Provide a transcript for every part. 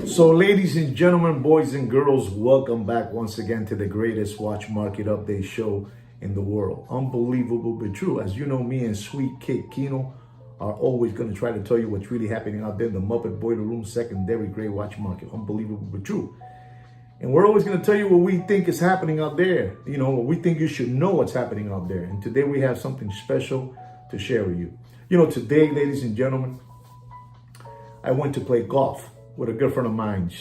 So, ladies and gentlemen, boys and girls, welcome back once again to the greatest watch market update show in the world. Unbelievable but true. As you know, me and Sweet Kid Kino are always going to try to tell you what's really happening out there in the Muppet Boiler Room secondary gray watch market. Unbelievable but true. And we're always going to tell you what we think is happening out there. You know, what we think you should know what's happening out there. And today we have something special to share with you. You know, today, ladies and gentlemen, I went to play golf with a good friend of mine,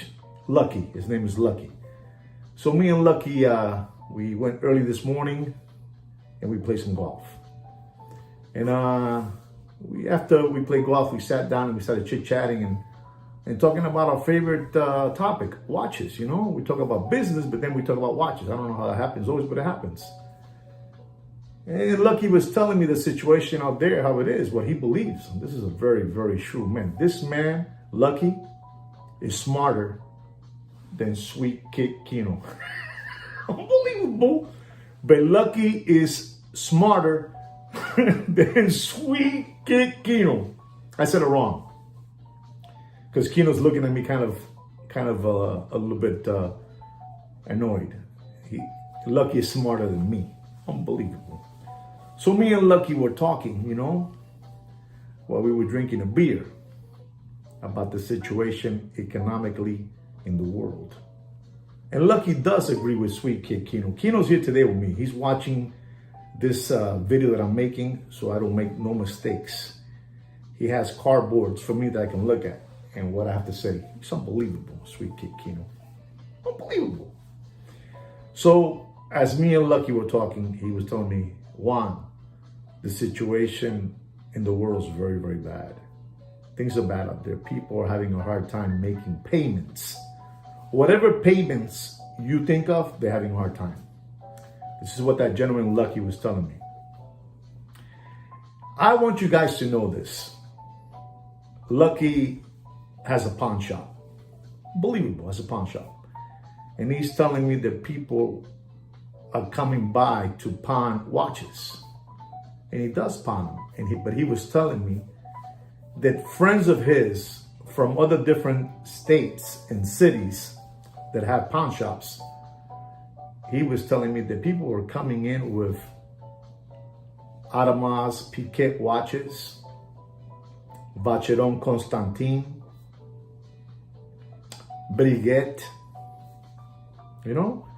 Lucky. His name is Lucky. So me and Lucky, we went early this morning and we played some golf. And after we played golf, we sat down and we started chit-chatting and talking about our favorite topic, watches. You know, we talk about business, but then we talk about watches. I don't know how that happens always, but it happens. And Lucky was telling me the situation out there, how it is, what he believes. And this is a very, very true man. This man, Lucky, is smarter than Sweet Kid Kino. Unbelievable. But Lucky is smarter than Sweet Kid Kino. I said it wrong. Because Kino's looking at me kind of a little bit annoyed. Lucky is smarter than me. Unbelievable. So me and Lucky were talking, you know, while we were drinking a beer, about the situation economically in the world. And Lucky does agree with Sweet Kid Kino. Kino's here today with me. He's watching this video that I'm making so I don't make no mistakes. He has cardboards for me that I can look at and what I have to say. It's unbelievable, Sweet Kid Kino. Unbelievable. So as me and Lucky were talking, he was telling me, Juan, the situation in the world is very, very bad. Things are bad out there. People are having a hard time making payments. Whatever payments you think of, they're having a hard time. This is what that gentleman Lucky was telling me. I want you guys to know this. Lucky has a pawn shop. Unbelievable, has a pawn shop. And he's telling me that people are coming by to pawn watches. And he does pawn them. But he was telling me that friends of his from other different states and cities that have pawn shops, he was telling me that people were coming in with Audemars Piguet watches, Vacheron Constantin, Breguet, you know,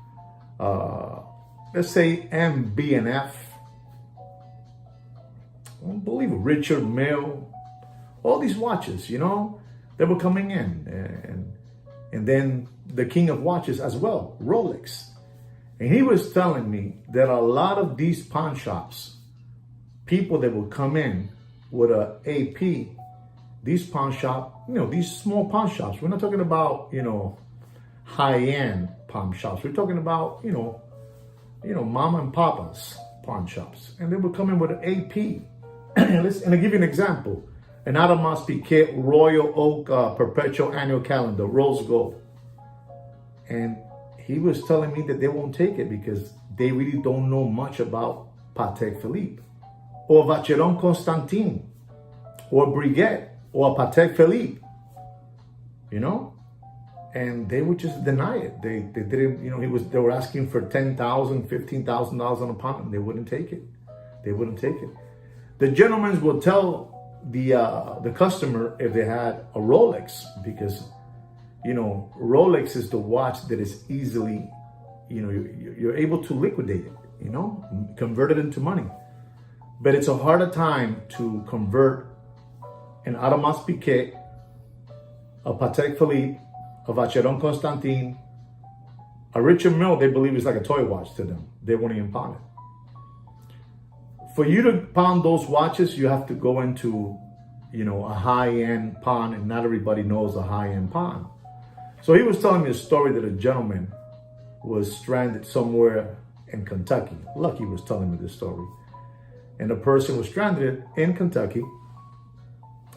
let's say MB&F, unbelievable, Richard Mille, all these watches, you know, they were coming in. And then the king of watches as well, Rolex. And he was telling me that a lot of these pawn shops, people that will come in with a AP, these pawn shop, you know, these small pawn shops, we're not talking about, you know, high-end pawn shops. We're talking about, you know, mama and papa's pawn shops. And they would come in with an AP. And I'll give you an example. An Audemars Piguet Royal Oak Perpetual Annual Calendar, rose gold. And he was telling me that they won't take it because they really don't know much about Patek Philippe or Vacheron Constantin or Breguet or Patek Philippe, you know? And they would just deny it. They didn't, you know, they were asking for $10,000, $15,000 on a pawn, and they wouldn't take it. They wouldn't take it. The gentlemen will tell the customer if they had a Rolex, because, you know, Rolex is the watch that is easily, you know, you're able to liquidate it, you know, convert it into money. But it's a harder time to convert an Audemars Piguet, a Patek Philippe, a Vacheron Constantin, a Richard Mille. They believe it's like a toy watch to them. They won't even pawn it. For you to pawn those watches, you have to go into, you know, a high-end pawn, and not everybody knows a high-end pawn. So he was telling me a story that a gentleman was stranded somewhere in Kentucky. Lucky was telling me this story. And the person was stranded in Kentucky,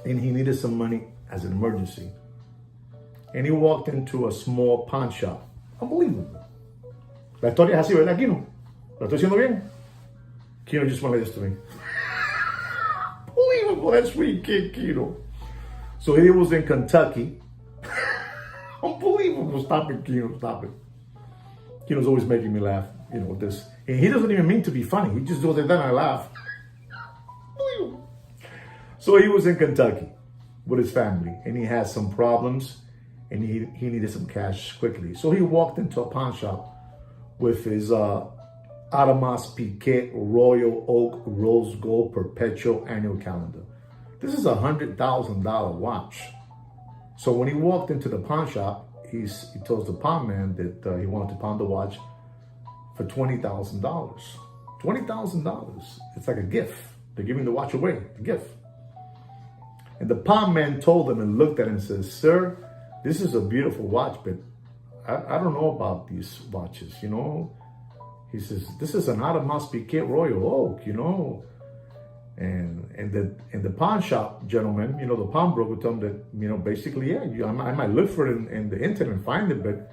and he needed some money as an emergency. And he walked into a small pawn shop. Unbelievable. La historia es así, ¿verdad, Kino? ¿Lo estoy haciendo bien? Kino just went like this to me. Unbelievable, that Sweet Kid Kino. So he was in Kentucky. Unbelievable. Stop it, Kino. Stop it. Kino's always making me laugh, with this. And he doesn't even mean to be funny. He just does it, then I laugh. So he was in Kentucky with his family, and he had some problems, and he needed some cash quickly. So he walked into a pawn shop with his Audemars Piguet Royal Oak Rose Gold Perpetual Annual Calendar. This is a $100,000 watch. So when he walked into the pawn shop, he tells the pawn man that he wanted to pawn the watch for $20,000. $20,000. It's like a gift. They're giving the watch away, a gift. And the pawn man told him and looked at him and says, "Sir, this is a beautiful watch, but I don't know about these watches, He says, "This is an Audemars Piguet Royal Oak, And the pawn shop gentleman, the pawnbroker told him that, basically, I might look for it in the internet and find it, but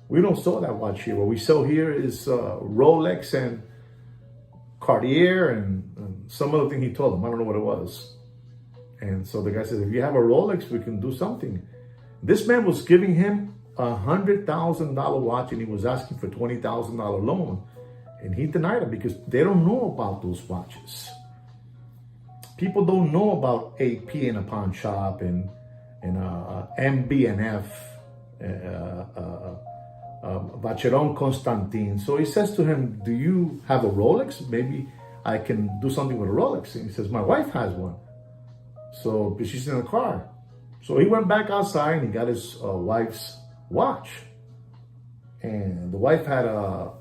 we don't sell that watch here. What we sell here is Rolex and Cartier and some other thing he told him. I don't know what it was." And so the guy says, "If you have a Rolex, we can do something." This man was giving him a $100,000 watch, and he was asking for $20,000 loan. And he denied it because they don't know about those watches. People don't know about AP in a pawn shop and MB&F, Vacheron Constantin. So he says to him, "Do you have a Rolex? Maybe I can do something with a Rolex." And he says, "My wife has one. But she's in the car." So he went back outside and he got his wife's watch. And the wife had a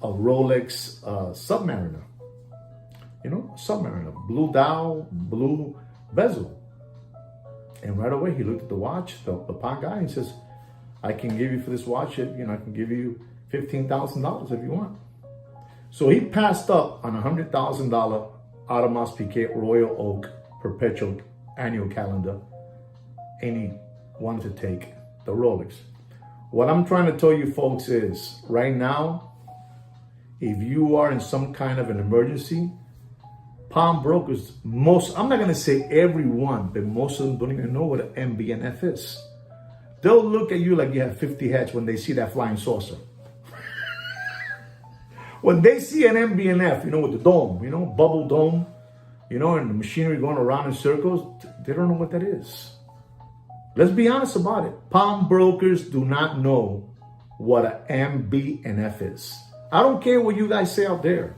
Rolex Submariner. Submariner, blue dial, blue bezel. And right away he looked at the watch, the pawn guy, and says, "I can give you for this watch, I can give you $15,000 if you want." So he passed up on a $100,000 Audemars Piguet Royal Oak Perpetual Annual Calendar, and he wanted to take the Rolex. What I'm trying to tell you folks is, right now, if you are in some kind of an emergency, pawnbrokers, I'm not going to say everyone, but most of them don't even know what an MB&F is. They'll look at you like you have 50 heads when they see that flying saucer. When they see an MB&F, with the dome, bubble dome, and the machinery going around in circles, they don't know what that is. Let's be honest about it. Pawnbrokers do not know what an MB&F is. I don't care what you guys say out there.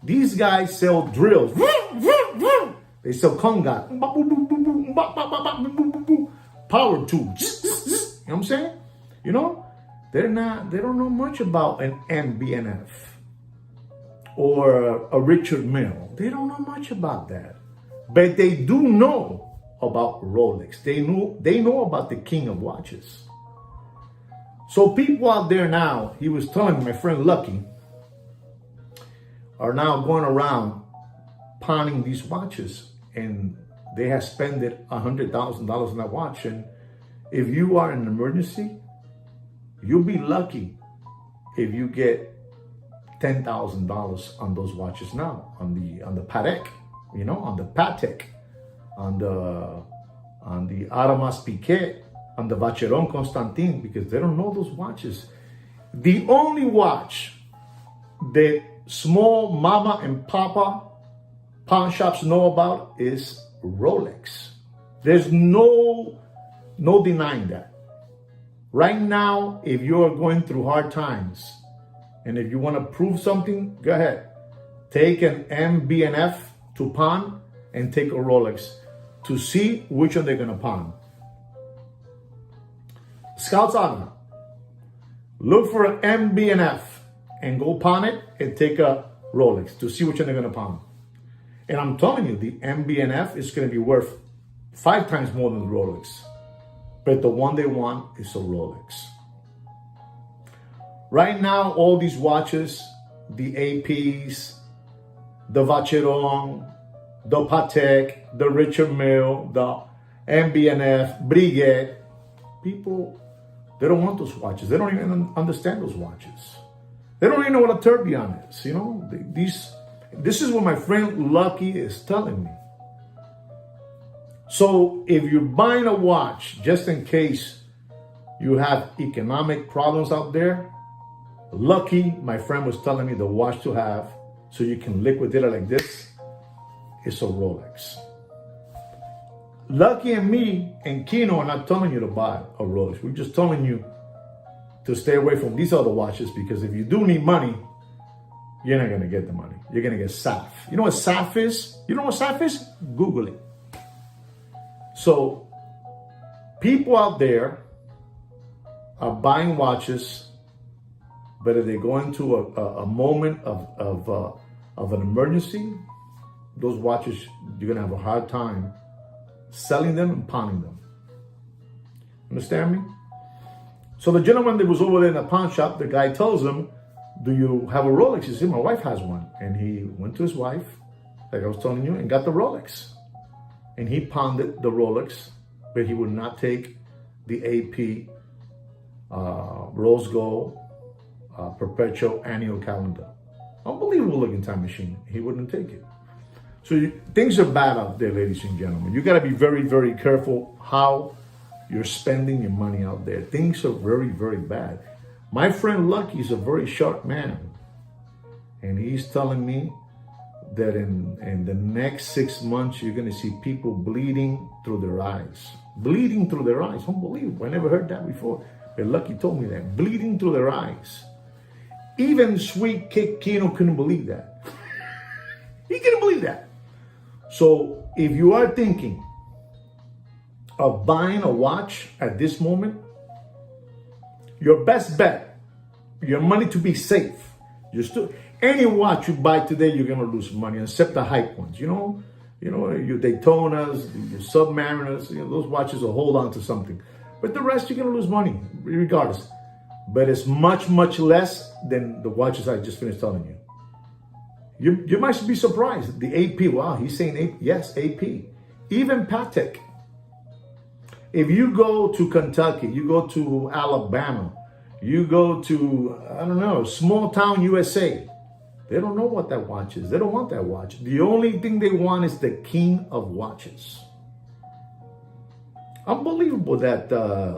These guys sell drills. They sell conga. Power tools. You know what I'm saying? They don't know much about an MB&F or a Richard Mille. They don't know much about that. But they do know about Rolex. They know about the king of watches. So people out there now, he was telling me, my friend Lucky, are now going around pawning these watches, and they have spent $100,000 on that watch. And if you are in an emergency, you'll be lucky if you get $10,000 on those watches now, on the Patek, on the Patek, on the Audemars Piguet, on the Vacheron Constantin, because they don't know those watches. The only watch that small mama and papa pawn shops know about is Rolex. There's no denying that. Right now, if you're going through hard times, and if you want to prove something, go ahead. Take an MB&F to pawn and take a Rolex to see which one they're going to pawn. Scouts Honor. Look for an MB&F and go pawn it and take a Rolex to see which one they're going to pawn. And I'm telling you, the MB&F is going to be worth 5 times more than the Rolex. But the one they want is a Rolex. Right now, all these watches, the APs, the Vacheron, the Patek, the Richard Mille, the MB&F, Breguet, people, they don't want those watches. They don't even understand those watches. They don't even know what a tourbillon is. This is what my friend Lucky is telling me. So if you're buying a watch, just in case you have economic problems out there, lucky, my friend was telling me, the watch to have so you can liquidate it like this is a Rolex. Lucky and me and Kino are not telling you to buy a Rolex. We're just telling you to stay away from these other watches, because if you do need money, you're not going to get the money. You're going to get SAF. You know what SAF is? You know what SAF is? Google it. So people out there are buying watches, but if they go into a moment of an emergency, those watches, you're going to have a hard time selling them and pawning them. Understand me? So the gentleman that was over there in the pawn shop, the guy tells him, do you have a Rolex? He said, my wife has one. And he went to his wife, like I was telling you, and got the Rolex. And he pawned the Rolex, but he would not take the AP rose gold perpetual annual calendar. Unbelievable looking time machine. He wouldn't take it. So things are bad out there, ladies and gentlemen. You got to be very, very careful how you're spending your money out there. Things are very, very bad. My friend Lucky is a very sharp man. And he's telling me that in the next 6 months, you're going to see people bleeding through their eyes. Bleeding through their eyes. Unbelievable. I never heard that before. But Lucky told me that. Bleeding through their eyes. Even Sweet Kick Kino couldn't believe that. He couldn't believe that. So if you are thinking of buying a watch at this moment, your best bet, your money to be safe, any watch you buy today, you're gonna lose money, except the hype ones. You know, your Daytonas, your Submariners, those watches will hold on to something. But the rest, you're gonna lose money, regardless. But it's much, much less than the watches I just finished telling you. You might be surprised. The AP, wow, he's saying AP. Yes, AP. Even Patek. If you go to Kentucky, you go to Alabama, you go to, I don't know, small town USA, they don't know what that watch is. They don't want that watch. The only thing they want is the king of watches. Unbelievable that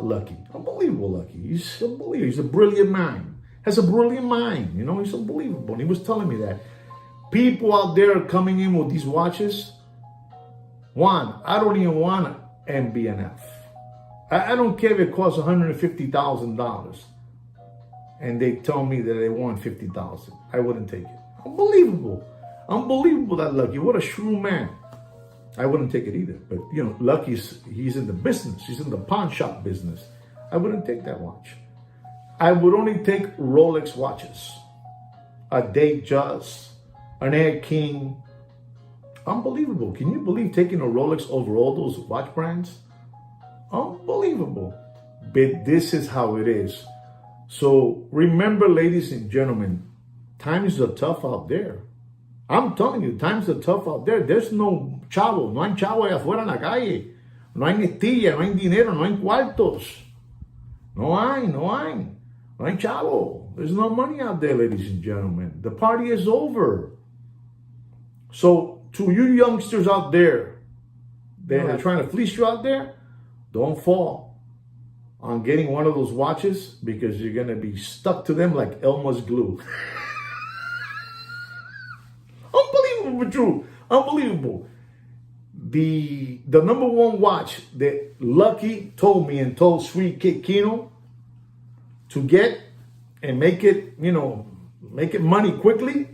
Lucky. Unbelievable Lucky. He's unbelievable. He's a brilliant mind. Has a brilliant mind. He's unbelievable. And he was telling me that. People out there are coming in with these watches. One, I don't even want an MB&F. I don't care if it costs $150,000 and they tell me that they want $50,000. I wouldn't take it. Unbelievable. Unbelievable that Lucky. What a shrewd man. I wouldn't take it either. But, Lucky's, he's in the business. He's in the pawn shop business. I wouldn't take that watch. I would only take Rolex watches. A Datejust, an Air King. Unbelievable. Can you believe taking a Rolex over all those watch brands? Unbelievable. But this is how it is. So remember, ladies and gentlemen, times are tough out there. I'm telling you, times are tough out there. There's no chavo. No hay chavo allá afuera en la calle. No hay nestilla, no hay dinero, no hay cuartos. No hay chavo. There's no money out there, ladies and gentlemen. The party is over. So to you youngsters out there that are trying to fleece you out there, don't fall on getting one of those watches, because you're going to be stuck to them like Elmer's glue. Unbelievable, but true. Unbelievable. The number one watch that Lucky told me and told Sweet Kid Kino to get and make it, make it money quickly,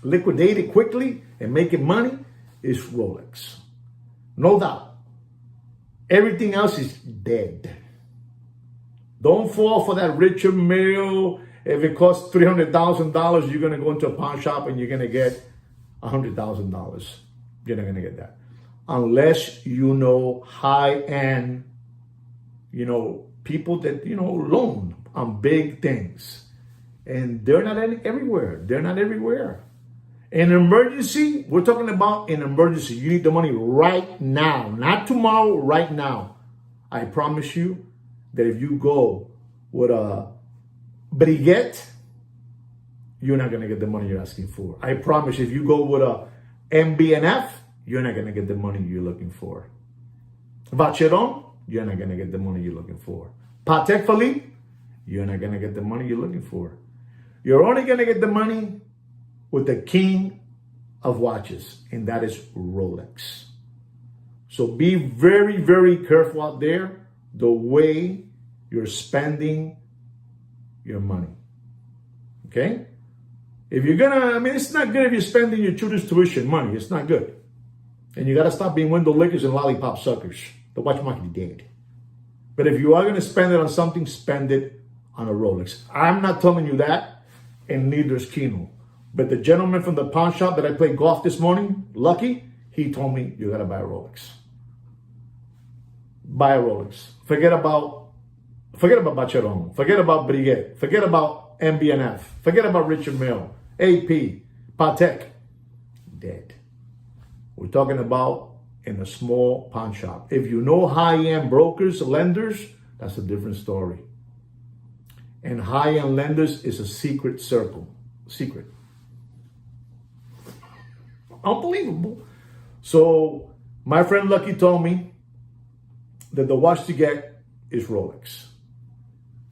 liquidate it quickly and make it money is Rolex. No doubt. Everything else is dead. Don't fall for that Richard Mille. If it costs $300,000, you're going to go into a pawn shop and you're going to get $100,000. You're not going to get that. Unless you know high-end, people that, loan on big things. And they're not everywhere. They're not everywhere. In an emergency, we're talking about an emergency. You need the money right now, not tomorrow, right now. I promise you that if you go with a briguette, you're not going to get the money you're asking for. I promise you, if you go with a MB&F, you're not going to get the money you're looking for. Vacheron, you're not going to get the money you're looking for. Patek Philippe, you're not going to get the money you're looking for. You're only going to get the money with the king of watches, and that is Rolex. So be very, very careful out there the way you're spending your money. Okay? If you're gonna, it's not good if you're spending your tutor's tuition money. It's not good. And you gotta stop being window lickers and lollipop suckers. The watch market is dead. But if you are gonna spend it on something, spend it on a Rolex. I'm not telling you that, and neither is Kino. But the gentleman from the pawn shop that I played golf this morning, Lucky, he told me you gotta buy a Rolex. Buy a Rolex. Forget about Bacheron. Forget about Breguet. Forget about MB&F. Forget about Richard Mille. AP. Patek. Dead. We're talking about in a small pawn shop. If you know high-end brokers, lenders, that's a different story. And high-end lenders is a secret circle. Secret. Unbelievable. So my friend Lucky told me that the watch to get is Rolex.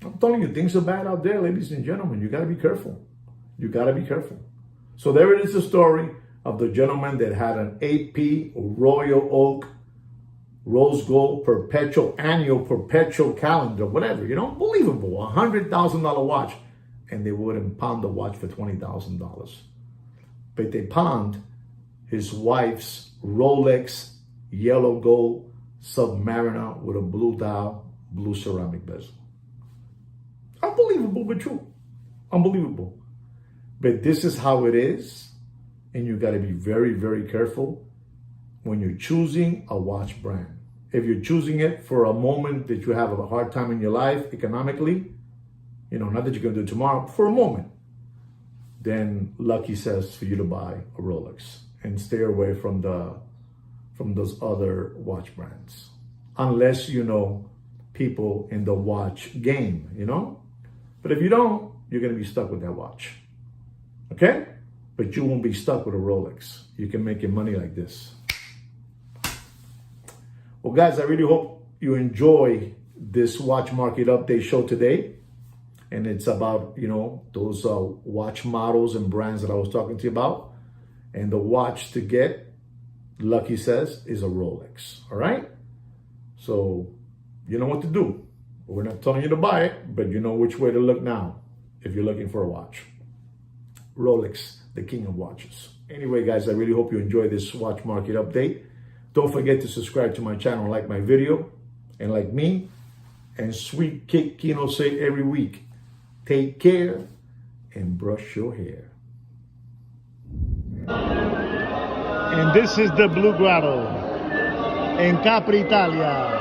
I'm telling you, things are bad out there, ladies and gentlemen. You got to be careful. You got to be careful. So there it is, the story of the gentleman that had an AP Royal Oak Rose Gold annual perpetual calendar, whatever, unbelievable, $100,000 watch. And they wouldn't pound the watch for $20,000. But they pawned his wife's Rolex yellow gold Submariner with a blue dial, blue ceramic bezel. Unbelievable, but true. Unbelievable. But this is how it is. And you got to be very, very careful when you're choosing a watch brand. If you're choosing it for a moment that you have a hard time in your life economically, not that you're going to do it tomorrow, for a moment, then Lucky says for you to buy a Rolex and stay away from those other watch brands. Unless you know people in the watch game, But if you don't, you're going to be stuck with that watch. Okay? But you won't be stuck with a Rolex. You can make your money like this. Well, guys, I really hope you enjoy this watch market update show today. And it's about, those watch models and brands that I was talking to you about. And the watch to get, Lucky says, is a Rolex. All right? So you know what to do. We're not telling you to buy it, but you know which way to look now if you're looking for a watch. Rolex, the king of watches. Anyway, guys, I really hope you enjoy this watch market update. Don't forget to subscribe to my channel, like my video, and like me. And sweet Kik Kino say every week, take care and brush your hair. And this is the Blue Grotto in Capri, Italia.